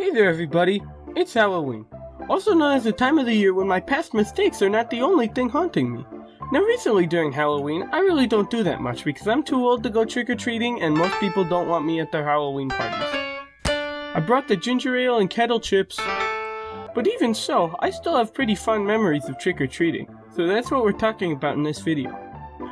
Hey there everybody, it's Halloween, also known as the time of the year when my past mistakes are not the only thing haunting me. Now recently during Halloween, I really don't do that much because I'm too old to go trick-or-treating and most people don't want me at their Halloween parties. I brought the ginger ale and kettle chips, but even so, I still have pretty fond memories of trick-or-treating, so that's what we're talking about in this video.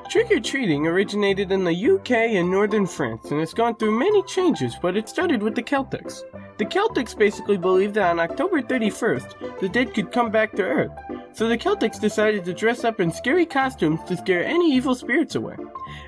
Trick-or-treating originated in the UK and northern France, and it's gone through many changes, but it started with the Celtics. The Celtics basically believed that on October 31st, the dead could come back to Earth, so the Celtics decided to dress up in scary costumes to scare any evil spirits away.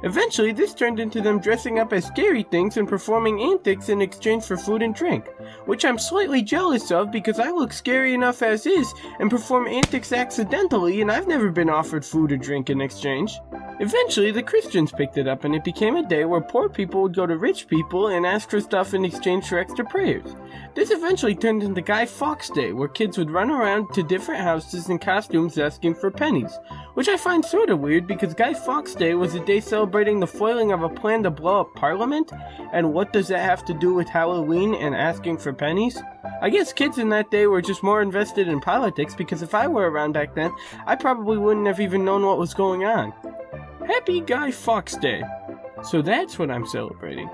Eventually, this turned into them dressing up as scary things and performing antics in exchange for food and drink, which I'm slightly jealous of because I look scary enough as is and perform antics accidentally, and I've never been offered food or drink in exchange. Eventually, the Christians picked it up and it became a day where poor people would go to rich people and ask for stuff in exchange for extra prayers. This eventually turned into Guy Fawkes Day, where kids would run around to different houses in costumes asking for pennies, which I find sorta weird because Guy Fawkes Day was a day celebrating the foiling of a plan to blow up Parliament, and what does that have to do with Halloween and asking for pennies? I guess kids in that day were just more invested in politics because if I were around back then, I probably wouldn't have even known what was going on. Happy Guy Fawkes Day. So that's what I'm celebrating.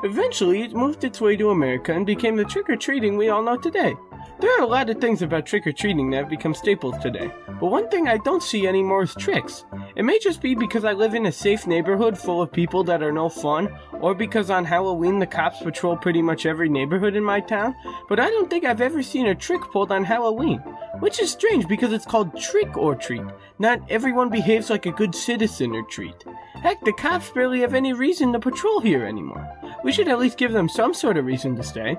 Eventually, it moved its way to America and became the trick-or-treating we all know today. There are a lot of things about trick-or-treating that have become staples today, but one thing I don't see anymore is tricks. It may just be because I live in a safe neighborhood full of people that are no fun, or because on Halloween the cops patrol pretty much every neighborhood in my town, but I don't think I've ever seen a trick pulled on Halloween. Which is strange because it's called trick or treat. Not everyone behaves like a good citizen or treat. Heck, the cops barely have any reason to patrol here anymore. We should at least give them some sort of reason to stay.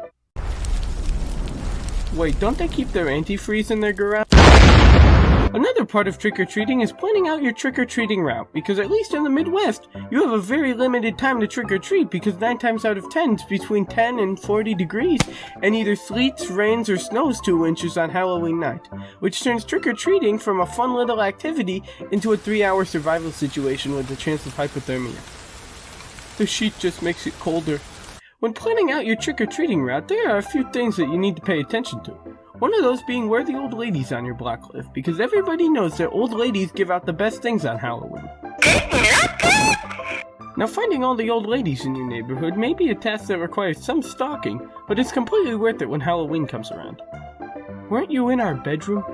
Wait, don't they keep their antifreeze in their garage? Another part of trick-or-treating is planning out your trick-or-treating route, because at least in the Midwest, you have a very limited time to trick-or-treat because 9 times out of 10 it's between 10 and 40 degrees, and either sleets, rains, or snows 2 inches on Halloween night, which turns trick-or-treating from a fun little activity into a 3-hour survival situation with a chance of hypothermia. The sheet just makes it colder. When planning out your trick-or-treating route, there are a few things that you need to pay attention to. One of those being where the old ladies on your block live, because everybody knows that old ladies give out the best things on Halloween. Now finding all the old ladies in your neighborhood may be a task that requires some stalking, but it's completely worth it when Halloween comes around. Weren't you in our bedroom?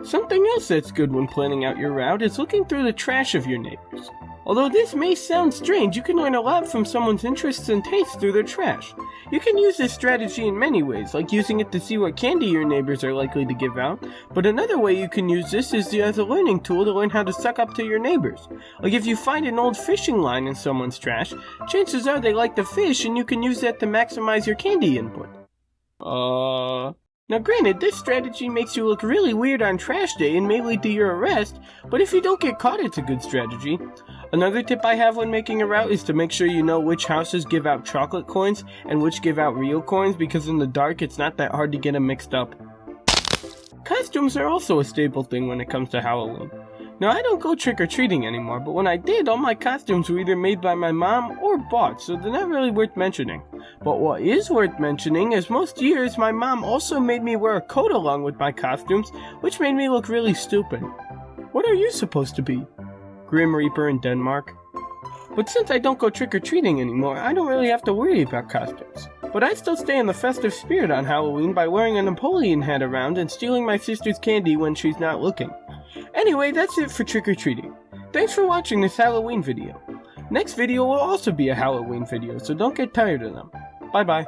Something else that's good when planning out your route is looking through the trash of your neighbors. Although this may sound strange, you can learn a lot from someone's interests and tastes through their trash. You can use this strategy in many ways, like using it to see what candy your neighbors are likely to give out, but another way you can use this is as a learning tool to learn how to suck up to your neighbors. Like if you find an old fishing line in someone's trash, chances are they like to fish and you can use that to maximize your candy input. Now granted, this strategy makes you look really weird on trash day and may lead to your arrest, but if you don't get caught it's a good strategy. Another tip I have when making a route is to make sure you know which houses give out chocolate coins and which give out real coins, because in the dark it's not that hard to get them mixed up. Costumes are also a staple thing when it comes to Halloween. Now I don't go trick-or-treating anymore, but when I did, all my costumes were either made by my mom or bought, so they're not really worth mentioning. But what is worth mentioning is most years my mom also made me wear a coat along with my costumes, which made me look really stupid. What are you supposed to be? Grim Reaper in Denmark? But since I don't go trick-or-treating anymore, I don't really have to worry about costumes. But I still stay in the festive spirit on Halloween by wearing a Napoleon hat around and stealing my sister's candy when she's not looking. Anyway, that's it for trick-or-treating. Thanks for watching this Halloween video. Next video will also be a Halloween video, so don't get tired of them. Bye bye.